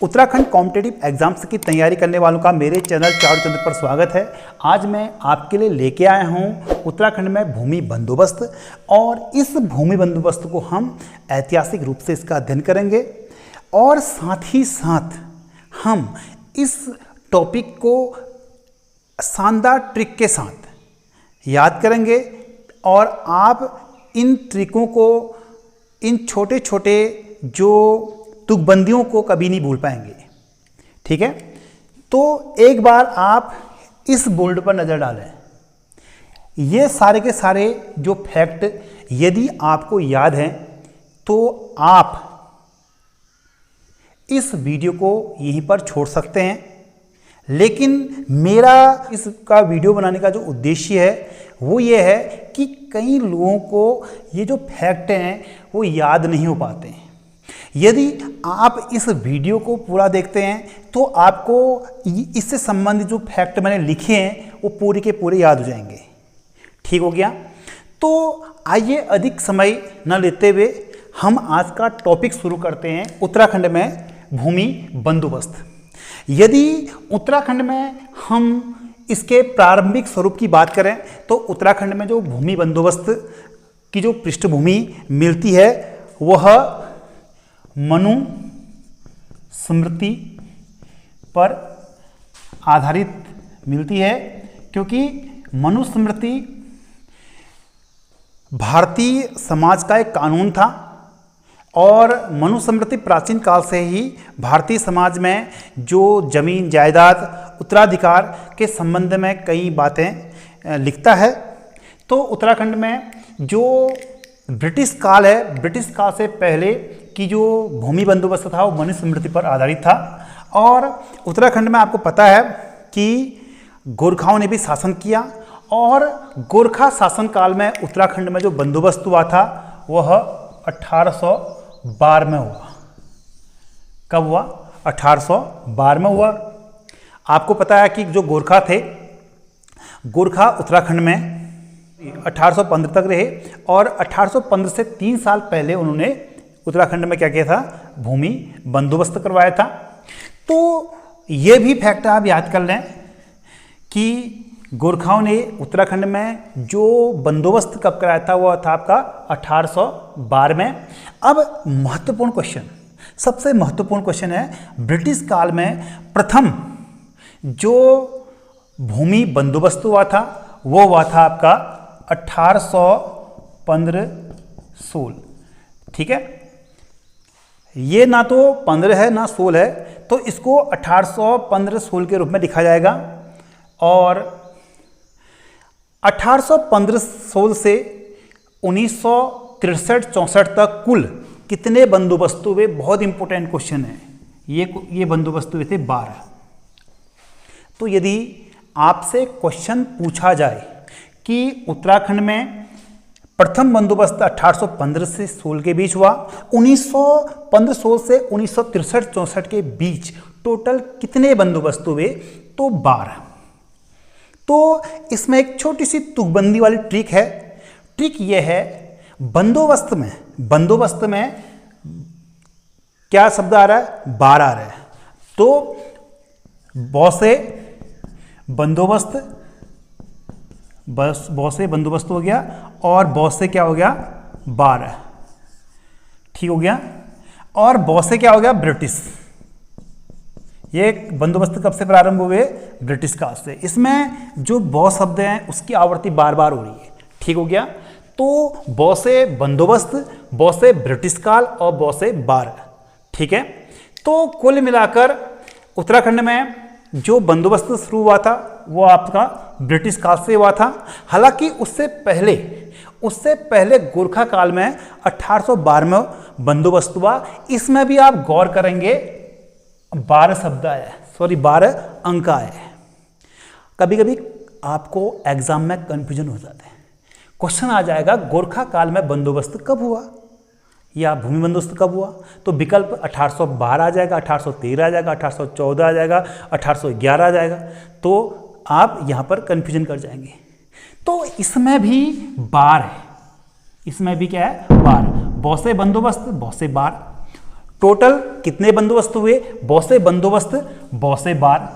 Uttarakhand competitive exams की तैयारी करने वालों का मेरे चैनल चारू चंद्र पर स्वागत है। आज मैं आपके लिए लेके आया हूँ उत्तराखंड में भूमि बंदोबस्त, और इस भूमि बंदोबस्त को हम ऐतिहासिक रूप से इसका अध्ययन करेंगे और साथ ही साथ हम इस टॉपिक को शानदार ट्रिक के साथ याद करेंगे और आप इन ट्रिकों को, इन छोटे छोटे जो तुकबंदियों को कभी नहीं भूल पाएंगे। ठीक है, तो एक बार आप इस बोर्ड पर नज़र डालें। ये सारे के सारे जो फैक्ट यदि आपको याद हैं तो आप इस वीडियो को यहीं पर छोड़ सकते हैं, लेकिन मेरा इसका वीडियो बनाने का जो उद्देश्य है वो ये है कि कई लोगों को ये जो फैक्ट हैं वो याद नहीं हो पाते हैं। यदि आप इस वीडियो को पूरा देखते हैं तो आपको इससे संबंधित जो फैक्ट मैंने लिखे हैं वो पूरे के पूरे याद हो जाएंगे। ठीक हो गया, तो आइए अधिक समय न लेते हुए हम आज का टॉपिक शुरू करते हैं। उत्तराखंड में भूमि बंदोबस्त। यदि उत्तराखंड में हम इसके प्रारंभिक स्वरूप की बात करें तो उत्तराखंड में जो भूमि बंदोबस्त की जो पृष्ठभूमि मिलती है वह मनु स्मृति पर आधारित मिलती है, क्योंकि मनु स्मृति भारतीय समाज का एक कानून था और मनुस्मृति प्राचीन काल से ही भारतीय समाज में जो जमीन जायदाद उत्तराधिकार के संबंध में कई बातें लिखता है। तो उत्तराखंड में जो ब्रिटिश काल है, ब्रिटिश काल से पहले की जो भूमि बंदोबस्त था वो मनुस्मृति पर आधारित था। और उत्तराखंड में आपको पता है कि गोरखाओं ने भी शासन किया, और गोरखा शासन काल में उत्तराखंड में जो बंदोबस्त हुआ था वह 1812 में हुआ। कब हुआ? 1812 में हुआ। आपको पता है कि जो गोरखा थे, गोरखा उत्तराखंड में 1815 तक रहे, और 1815 से 3 साल पहले उन्होंने उत्तराखंड में क्या किया था? भूमि बंदोबस्त करवाया था। तो ये भी फैक्ट आप याद कर लें कि गोरखाओं ने उत्तराखंड में जो बंदोबस्त कब कराया था वो था आपका 1812 में। अब महत्वपूर्ण क्वेश्चन, सबसे महत्वपूर्ण क्वेश्चन है, ब्रिटिश काल में प्रथम जो भूमि बंदोबस्त हुआ था वो हुआ था आपका 1815-16। ठीक है, ये ना तो 15 है ना 16 है, तो इसको 1815-16 के रूप में लिखा जाएगा। और 1815-16 से 1963-64 तक कुल कितने बंदोबस्त हुए? बहुत इंपॉर्टेंट क्वेश्चन है। ये बंदोबस्त हुए थे 12। तो यदि आपसे क्वेश्चन पूछा जाए कि उत्तराखंड में प्रथम बंदोबस्त 1815 से 16 के बीच हुआ, 1915-16 से 1963-64 के बीच टोटल कितने बंदोबस्त हुए? तो 12। तो इसमें एक छोटी सी तुकबंदी वाली ट्रिक है। ट्रिक यह है, बंदोबस्त में क्या शब्द आ रहा है? 12 आ रहा है। तो बौसे बंदोबस्त हो गया, और बौसे क्या हो गया? 12। ठीक हो गया। और बौसे क्या हो गया? ब्रिटिश। ये बंदोबस्त कब से प्रारंभ हुए? ब्रिटिश काल से। इसमें जो बॉस शब्द हैं उसकी आवृत्ति बार बार हो रही है। ठीक हो गया। तो बौसे बंदोबस्त, बौसे ब्रिटिश काल और बौसे 12। ठीक है, तो कुल मिलाकर उत्तराखंड में जो बंदोबस्त शुरू हुआ था वो आपका ब्रिटिश काल से हुआ था। हालांकि उससे पहले गोरखा काल में 1812 में बंदोबस्त हुआ। इसमें भी आप गौर करेंगे 12 शब्द आए, 12 अंक आए। कभी कभी आपको एग्जाम में कंफ्यूजन हो जाता है, क्वेश्चन आ जाएगा गोरखा काल में बंदोबस्त कब हुआ या भूमि बंदोबस्त कब हुआ? तो विकल्प 1812 आ जाएगा, 1813 आ जाएगा, 1814 आ जाएगा, 1811 आ जाएगा। तो आप यहाँ पर कंफ्यूजन कर जाएंगे। तो इसमें भी 12 है, इसमें भी क्या है? 12। बौसे बंदोबस्त, बौसे 12। टोटल कितने बंदोबस्त हुए, बहुत से बंदोबस्त, बहुत से बार,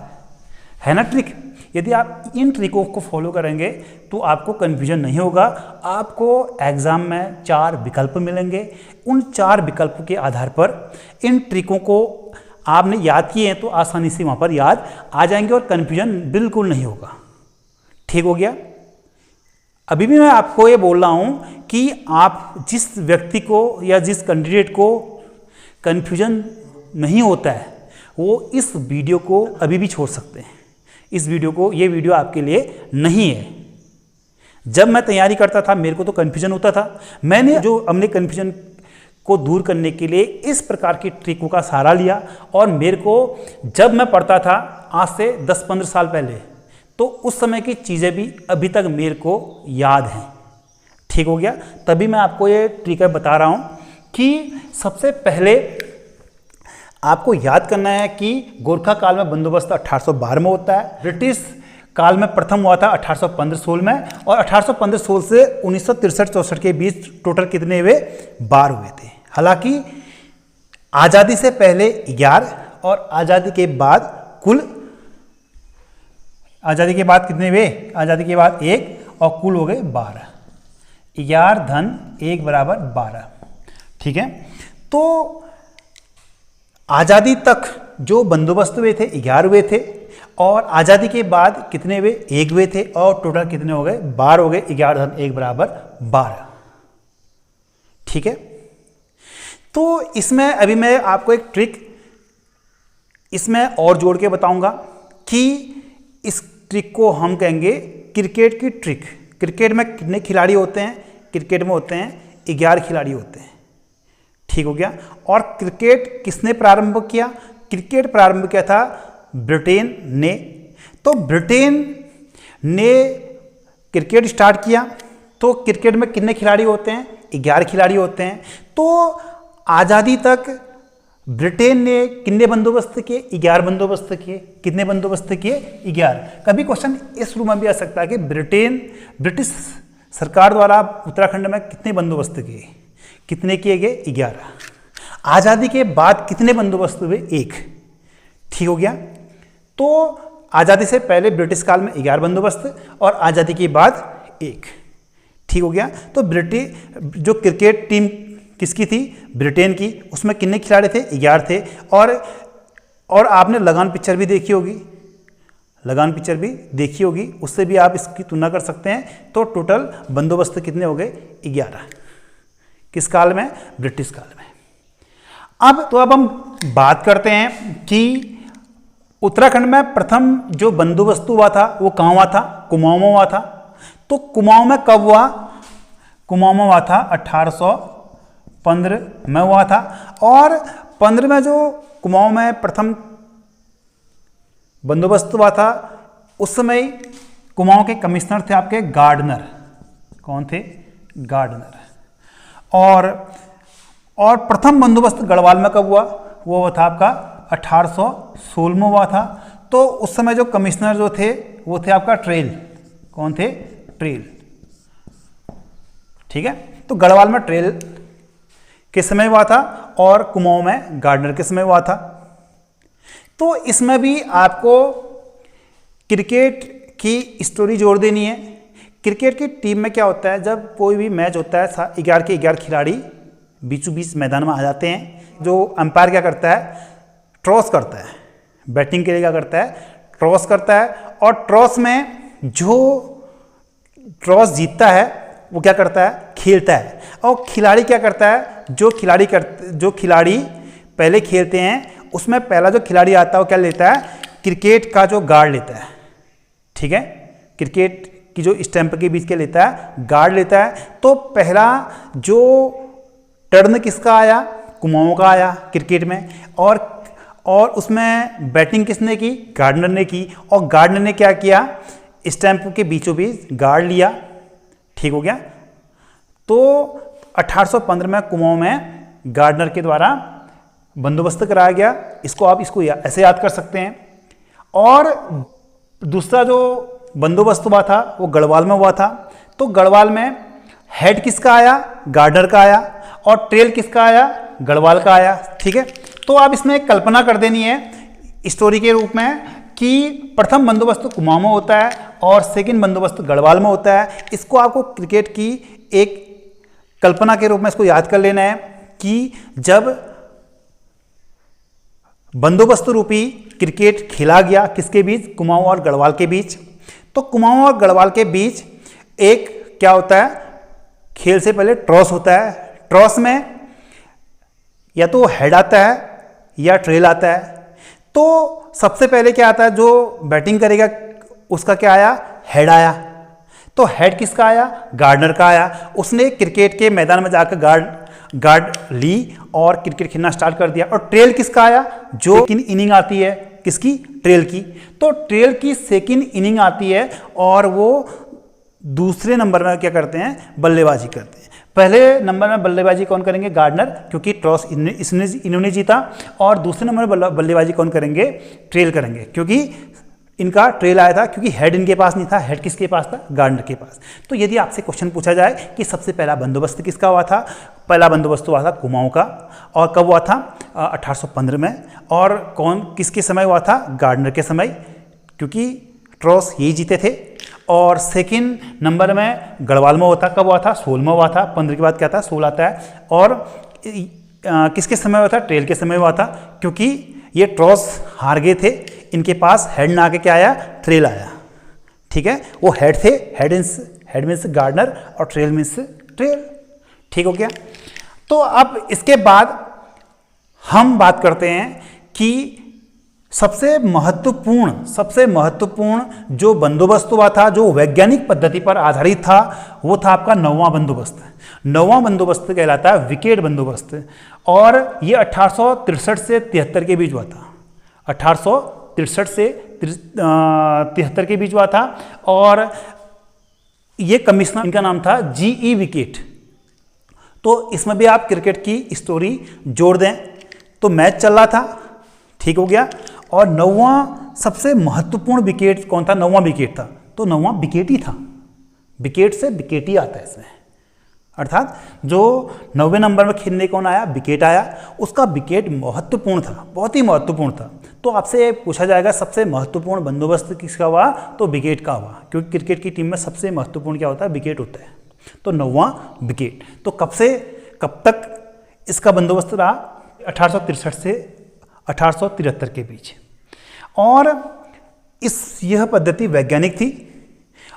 है ना ट्रिक। यदि आप इन ट्रिकों को फॉलो करेंगे तो आपको कन्फ्यूजन नहीं होगा। आपको एग्जाम में 4 विकल्प मिलेंगे, उन 4 विकल्पों के आधार पर इन ट्रिकों को आपने याद किए हैं तो आसानी से वहाँ पर याद आ जाएंगे और कन्फ्यूजन बिल्कुल नहीं होगा। ठीक हो गया। अभी भी मैं आपको ये बोल रहा हूँ कि आप जिस व्यक्ति को या जिस कैंडिडेट को कन्फ्यूजन नहीं होता है वो इस वीडियो को अभी भी छोड़ सकते हैं। इस वीडियो को, ये वीडियो आपके लिए नहीं है। जब मैं तैयारी करता था मेरे को तो कन्फ्यूजन होता था, मैंने जो अपने कन्फ्यूजन को दूर करने के लिए इस प्रकार की ट्रिकों का सहारा लिया और मेरे को जब मैं पढ़ता था आज से 10-15 साल पहले, तो उस समय की चीज़ें भी अभी तक मेरे को याद हैं। ठीक हो गया। तभी मैं आपको ये ट्रिक बता रहा हूँ कि सबसे पहले आपको याद करना है कि गोरखा काल में बंदोबस्त 1812 में होता है, ब्रिटिश काल में प्रथम हुआ था 1815-16 में, और 1815-16 से 1963-64 के बीच टोटल कितने हुए, 12 हुए थे। हालांकि आज़ादी से पहले 11 और आज़ादी के बाद कुल, आज़ादी के बाद कितने हुए, आज़ादी के बाद 1 और कुल हो गए 12। 11 धन 1 बराबर 12। ठीक है। तो आज़ादी तक जो बंदोबस्त हुए थे 11 हुए थे और आज़ादी के बाद कितने हुए, 1 हुए थे और टोटल कितने हो गए, 12 हो गए। 11 धन 1 बराबर 12। ठीक है। तो इसमें अभी मैं आपको एक ट्रिक इसमें और जोड़ के बताऊंगा कि इस ट्रिक को हम कहेंगे क्रिकेट की ट्रिक। क्रिकेट में कितने खिलाड़ी होते हैं, क्रिकेट में होते हैं 11 खिलाड़ी होते हैं। ठीक हो गया। और क्रिकेट किसने प्रारंभ किया, क्रिकेट प्रारंभ किया था ब्रिटेन ने। तो ब्रिटेन ने क्रिकेट स्टार्ट किया तो क्रिकेट में कितने खिलाड़ी होते हैं, 11 खिलाड़ी होते हैं। तो आज़ादी तक ब्रिटेन ने कितने बंदोबस्त किए, 11 बंदोबस्त किए। कितने बंदोबस्त किए, 11। कभी क्वेश्चन इस रूप में भी आ सकता है कि ब्रिटिश सरकार द्वारा उत्तराखंड में कितने बंदोबस्त किए, कितने किए गए, 11। आज़ादी के बाद कितने बंदोबस्त हुए, 1। ठीक हो गया। तो आज़ादी से पहले ब्रिटिश काल में 11 बंदोबस्त और आज़ादी के बाद 1। ठीक हो गया। तो जो क्रिकेट टीम किसकी थी, ब्रिटेन की, उसमें कितने खिलाड़ी थे, 11 थे। और आपने लगान पिक्चर भी देखी होगी, लगान पिक्चर भी देखी होगी, उससे भी आप इसकी तुलना कर सकते हैं। तो टोटल बंदोबस्त कितने हो गए, 11। किस काल में, ब्रिटिश काल में। अब हम बात करते हैं कि उत्तराखंड में प्रथम जो बंदोबस्त हुआ था वो कहाँ हुआ था, कुमाऊं में हुआ था। तो कुमाऊं में कब हुआ, कुमाऊं में हुआ था 1815 में हुआ था। और 15 में जो कुमाऊं में प्रथम बंदोबस्त हुआ था उस समय कुमाऊं के कमिश्नर थे आपके गार्डनर। कौन थे, गार्डनर। और प्रथम बंदोबस्त गढ़वाल में कब हुआ, वो हुआ था आपका 1816 में हुआ था। तो उस समय जो कमिश्नर जो थे वो थे आपका ट्रेल। कौन थे, ट्रेल। ठीक है। तो गढ़वाल में ट्रेल के समय हुआ था और कुमाऊं में गार्डनर के समय हुआ था। तो इसमें भी आपको क्रिकेट की स्टोरी जोड़ देनी है। क्रिकेट की टीम में क्या होता है, जब कोई भी मैच होता है 11 के 11 खिलाड़ी बीचों बीच मैदान में आ जाते हैं। जो अंपायर क्या करता है, टॉस करता है। बैटिंग के लिए क्या करता है, टॉस करता है। और टॉस में जो टॉस जीतता है वो क्या करता है, खेलता है। और खिलाड़ी क्या करता है, जो खिलाड़ी पहले खेलते हैं उसमें पहला जो खिलाड़ी आता है वो क्या लेता है, क्रिकेट का जो गार्ड लेता है। ठीक है। क्रिकेट की जो स्टंप के बीच के लेता है, गार्ड लेता है। तो पहला जो टर्न किसका आया, कुमाऊं का आया क्रिकेट में। और उसमें बैटिंग किसने की, गार्डनर ने की। और गार्डनर ने क्या किया, स्टंप के बीचों बीच गार्ड लिया। ठीक हो गया। तो 1815 में कुमाऊं में गार्डनर के द्वारा बंदोबस्त कराया गया। इसको ऐसे याद कर सकते हैं। और दूसरा जो बंदोबस्त हुआ था वो गढ़वाल में हुआ था। तो गढ़वाल में हेड किसका आया, गार्डनर का आया। और ट्रेल किसका आया, गढ़वाल का आया। ठीक है, तो आप इसमें एक कल्पना कर देनी है स्टोरी के रूप में कि प्रथम बंदोबस्त कुमाऊं में होता है और सेकंड बंदोबस्त गढ़वाल में होता है। इसको आपको क्रिकेट की एक कल्पना के रूप में इसको याद कर लेना है कि जब बंदोबस्त रूपी क्रिकेट खेला गया किसके बीच, कुमाऊं और गढ़वाल के बीच। तो कुमाऊं और गढ़वाल के बीच एक क्या होता है, खेल से पहले टॉस होता है। टॉस में या तो हेड आता है या ट्रेल आता है। तो सबसे पहले क्या आता है, जो बैटिंग करेगा उसका क्या आया, हेड आया। तो हेड किसका आया, गार्डनर का आया। उसने क्रिकेट के मैदान में जाकर गार्ड ली और क्रिकेट खेलना स्टार्ट कर दिया। और ट्रेल किसका आया, जो सेकंड इनिंग आती है किसकी, ट्रेल की। तो ट्रेल की सेकंड इनिंग आती है और वो दूसरे नंबर में क्या करते हैं, बल्लेबाजी करते हैं। पहले नंबर में बल्लेबाजी कौन करेंगे, गार्डनर, क्योंकि टॉस इन्होंने जीता। और दूसरे नंबर में बल्लेबाजी कौन करेंगे, ट्रेल करेंगे, क्योंकि इनका ट्रेल आया था, क्योंकि हेड इनके पास नहीं था। हेड किसके पास था, गार्डनर के पास। तो यदि आपसे क्वेश्चन पूछा जाए कि सबसे पहला बंदोबस्त किसका हुआ था, पहला बंदोबस्त हुआ था कुमाऊं का। और कब हुआ था, 1815 में। और किसके समय हुआ था, गार्डनर के समय, क्योंकि टॉस यही जीते थे। और सेकंड नंबर में गढ़वाल में होता, कब हुआ था, 16 में हुआ था। 15 के बाद क्या था, 16 आता है। और किसके समय हुआ था, ट्रेल के समय हुआ था, क्योंकि ये टॉस हार गए थे। इनके पास हेड ना आके क्या आया, ट्रेल आया। ठीक है, वो हेड थे, हेड मीन्स गार्डनर और ट्रेल मीन्स ट्रेल। ठीक हो गया। तो अब इसके बाद हम बात करते हैं कि सबसे महत्वपूर्ण जो बंदोबस्त हुआ था, जो वैज्ञानिक पद्धति पर आधारित था, वो था आपका 9वां बंदोबस्त। 9वां बंदोबस्त कहलाता है विकेट बंदोबस्त। और ये 1863 से 73 के बीच हुआ था। 1863 से 73 के बीच हुआ था। और ये कमिश्नर, इनका नाम था G.E. विकेट। तो इसमें भी आप क्रिकेट की स्टोरी जोड़ दें तो मैच चल रहा था, ठीक हो गया। और 9वां सबसे महत्वपूर्ण विकेट कौन था, 9वां विकेट था। तो 9वां विकेट ही था, विकेट से विकेट ही आता है इसमें। अर्थात जो 9वें नंबर में खेलने कौन आया, विकेट आया। उसका विकेट महत्वपूर्ण था, बहुत ही महत्वपूर्ण था। तो आपसे पूछा जाएगा सबसे महत्वपूर्ण बंदोबस्त किसका हुआ, तो विकेट का हुआ, क्योंकि क्रिकेट की टीम में सबसे महत्वपूर्ण क्या होता है, विकेट होता है। तो 9वां विकेट। तो कब से कब तक इसका बंदोबस्त रहा, 1863 से 1873 के बीच। और यह पद्धति वैज्ञानिक थी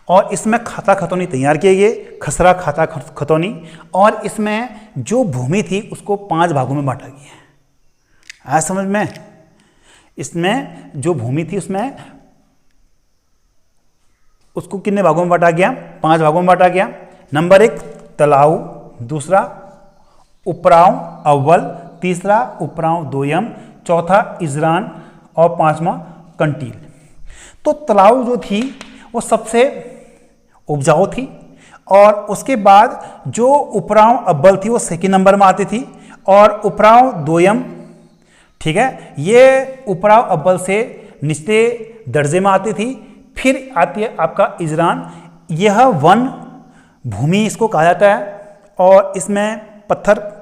और इसमें खाता खतौनी तैयार किए गए, खसरा खाता खतौनी। और इसमें जो भूमि थी उसको 5 भागों में बांटा गया। आया समझ में, इसमें जो भूमि थी उसमें उसको कितने भागों में बांटा गया, 5 भागों में बांटा गया। नंबर 1 तलाऊ, दूसरा उपराव अव्वल, तीसरा उपराव दोयम, चौथा इजरान और 5वां कंटील। तो तलाऊ जो थी वो सबसे उपजाऊ थी। और उसके बाद जो उपराव अव्वल थी वो सेकंड नंबर में आती थी। और उपराव दोयम, ठीक है, ये उपराव अव्वल से निचले दर्जे में आती थी। फिर आती है आपका इजरान। यह वन भूमि इसको कहा जाता है और इसमें पत्थर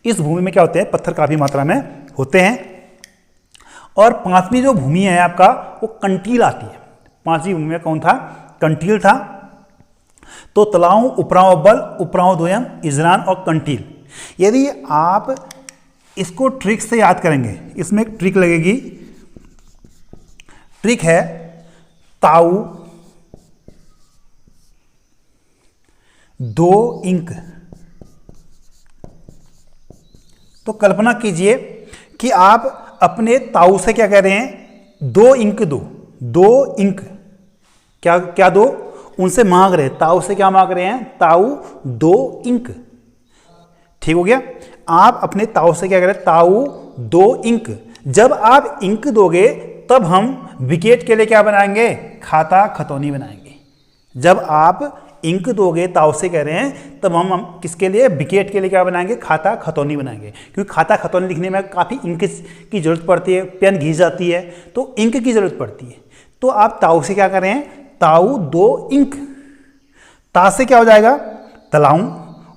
इस भूमि में क्या होते हैं, पत्थर काफी मात्रा में होते हैं। और 5वीं जो भूमि है आपका वो कंटील आती है। 5वीं भूमि में कौन था, कंटील था। तो तलाऊ, उपराव अव्वल, उपराव दोयम, इजरान और कंटील। यदि आप इसको ट्रिक से याद करेंगे, इसमें एक ट्रिक लगेगी। ट्रिक है ताऊ 2 इंक। तो कल्पना कीजिए कि आप अपने ताऊ से क्या कह रहे हैं, 2 इंक दो, 2 इंक। क्या दो, उनसे मांग रहे हैं, ताऊ से क्या मांग रहे हैं, ताऊ 2 इंक। ठीक हो गया। आप अपने ताऊ से क्या कह रहे हैं, ताऊ 2 इंक। जब आप इंक दोगे तब हम विकेट के लिए क्या बनाएंगे, खाता खतौनी बनाएंगे। जब आप इंक दोगे, ताऊ से कह रहे हैं, तब हम किसके लिए, विकेट के लिए क्या बनाएंगे, खाता खतौनी बनाएंगे। क्योंकि खाता खतौनी लिखने में काफ़ी इंक की जरूरत पड़ती है, पेन घिस जाती है, तो इंक की जरूरत पड़ती है। तो आप ताऊ से क्या कर रहे हैं, ताऊ 2 इंक। ता से क्या हो जाएगा, तलाऊ,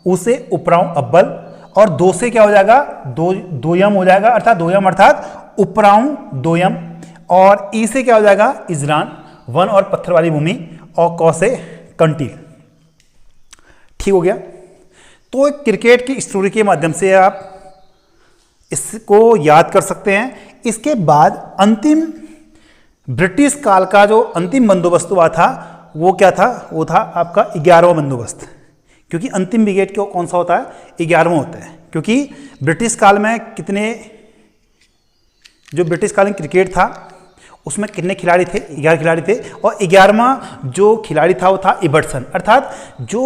उ से उपराऊ अव्वल, और दो से क्या हो जाएगा, दोयम हो जाएगा, अर्थात दोयम अर्थात उपराऊ दोयम, और ई से क्या हो जाएगा, इजरान वन और पत्थर वाली भूमि, और क से कंटील। ठीक हो गया। तो क्रिकेट की स्टोरी के माध्यम से आप इसको याद कर सकते हैं। इसके बाद अंतिम ब्रिटिश काल का जो अंतिम बंदोबस्त हुआ था वो क्या था, वो था आपका 11वां बंदोबस्त, क्योंकि अंतिम विकेट कौन सा होता है, 11वां होता है, क्योंकि ब्रिटिश काल में जो ब्रिटिश कालीन क्रिकेट था उसमें कितने खिलाड़ी थे, 11 खिलाड़ी थे, और 11वां जो खिलाड़ी था वो था इबर्टसन, अर्थात जो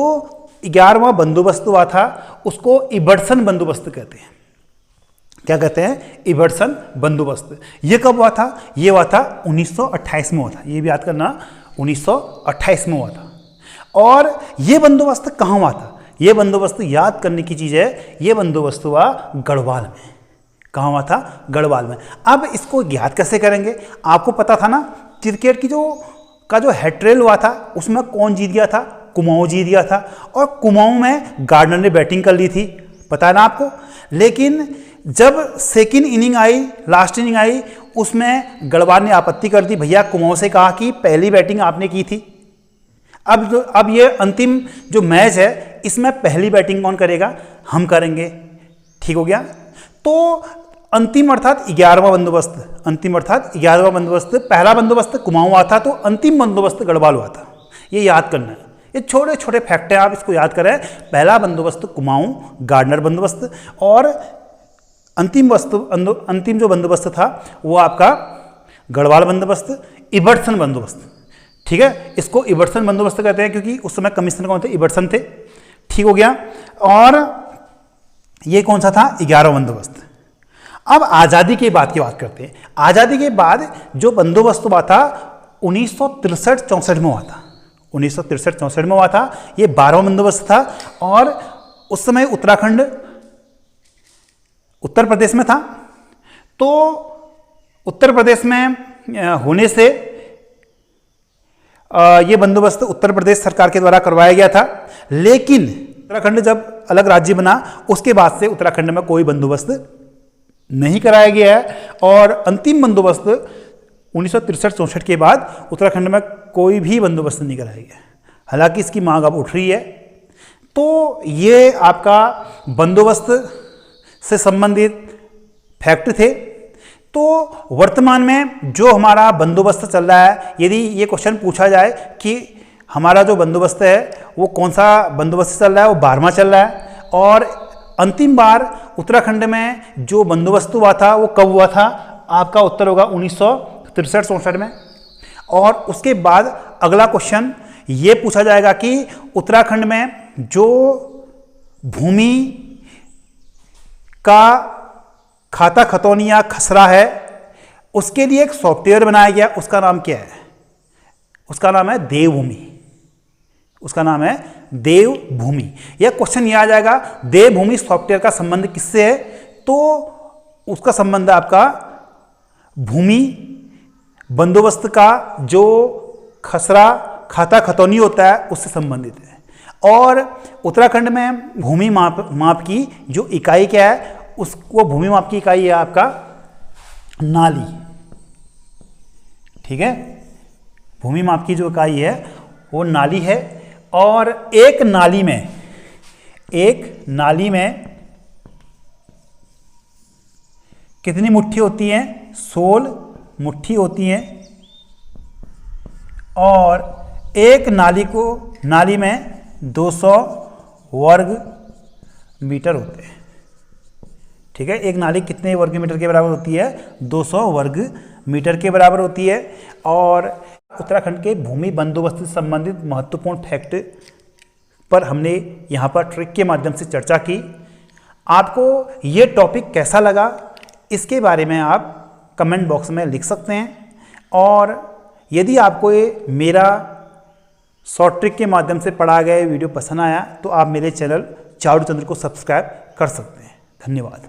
11वां बंदोबस्त हुआ था उसको इबर्टसन बंदोबस्त कहते हैं। क्या कहते हैं, इबर्टसन बंदोबस्त। ये कब हुआ था, ये हुआ था 1928 में हुआ था, ये भी याद करना 1928 में हुआ था। और ये बंदोबस्त कहाँ हुआ था, ये बंदोबस्त याद करने की चीज़ है, ये बंदोबस्त हुआ गढ़वाल में। कहाँ हुआ था, गढ़वाल में। अब इसको याद कैसे करेंगे, आपको पता था ना क्रिकेट की जो हेट्रेल हुआ था उसमें कौन जीत गया था, कुमाऊं जीत गया था, और कुमाऊं में गार्डनर ने बैटिंग कर ली थी, पता है ना आपको। लेकिन जब सेकंड इनिंग आई, लास्ट इनिंग आई, उसमें गढ़वाल ने आपत्ति कर दी, भैया कुमाऊं से कहा कि पहली बैटिंग आपने की थी, अब ये अंतिम जो मैच है इसमें पहली बैटिंग कौन करेगा, हम करेंगे। ठीक हो गया। तो अंतिम अर्थात 11वां बंदोबस्त, अंतिम अर्थात 11वां बंदोबस्त, पहला बंदोबस्त कुमाऊं हुआ था, तो अंतिम बंदोबस्त गढ़वाल हुआ था। ये याद करना है, ये छोटे छोटे फैक्ट हैं, आप इसको याद करें। पहला बंदोबस्त कुमाऊं गार्डनर बंदोबस्त, और अंतिम जो बंदोबस्त था वो आपका गढ़वाल बंदोबस्त, इबर्टसन बंदोबस्त। ठीक है, इसको इबर्टसन बंदोबस्त कहते हैं क्योंकि उस समय कमिश्नर कौन थे, इबर्टसन थे। ठीक हो गया। और ये कौन सा था, 11वां बंदोबस्त। अब आज़ादी के बाद की बात करते हैं। आज़ादी के बाद जो बंदोबस्त हुआ था 1963-64 में हुआ था, 1963-64 में हुआ था, ये 12वां बंदोबस्त था। और उस समय उत्तराखंड उत्तर प्रदेश में था, तो उत्तर प्रदेश में होने से ये बंदोबस्त उत्तर प्रदेश सरकार के द्वारा करवाया गया था। लेकिन उत्तराखंड जब अलग राज्य बना उसके बाद से उत्तराखंड में कोई बंदोबस्त नहीं कराया गया है, और अंतिम बंदोबस्त 1963-64 के बाद उत्तराखंड में कोई भी बंदोबस्त नहीं कराया गया। हालांकि इसकी मांग अब उठ रही है। तो ये आपका बंदोबस्त से संबंधित फैक्ट थे। तो वर्तमान में जो हमारा बंदोबस्त चल रहा है, यदि ये क्वेश्चन पूछा जाए कि हमारा जो बंदोबस्त है वो कौन सा बंदोबस्त चल रहा है, वो 12वां चल रहा है। और अंतिम बार उत्तराखंड में जो बंदोबस्त हुआ था वो कब हुआ था, आपका उत्तर होगा 1963-64 में। और उसके बाद अगला क्वेश्चन ये पूछा जाएगा कि उत्तराखंड में जो भूमि का खाता खतौनी या खसरा है उसके लिए एक सॉफ्टवेयर बनाया गया, उसका नाम क्या है, उसका नाम है देवभूमि, उसका नाम है देवभूमि। यह क्वेश्चन यह आ जाएगा, देवभूमि सॉफ्टवेयर का संबंध किससे है, तो उसका संबंध आपका भूमि बंदोबस्त का जो खसरा खाता खतौनी होता है उससे संबंधित है। और उत्तराखंड में भूमि माप की जो इकाई क्या है, उसको भूमि माप की इकाई है आपका नाली। ठीक है, भूमि माप की जो इकाई है वो नाली है। और एक नाली में कितनी मुट्ठी होती है, 16 मुट्ठी होती है। और एक नाली में 200 वर्ग मीटर होते हैं। ठीक है, एक नाली कितने वर्ग मीटर के बराबर होती है, 200 वर्ग मीटर के बराबर होती है। और उत्तराखंड के भूमि बंदोबस्त से संबंधित महत्वपूर्ण फैक्ट पर हमने यहाँ पर ट्रिक के माध्यम से चर्चा की। आपको ये टॉपिक कैसा लगा इसके बारे में आप कमेंट बॉक्स में लिख सकते हैं। और यदि आपको ये मेरा शॉर्ट ट्रिक के माध्यम से पढ़ाया गया वीडियो पसंद आया तो आप मेरे चैनल चारू चंद्र को सब्सक्राइब कर सकते हैं। धन्यवाद।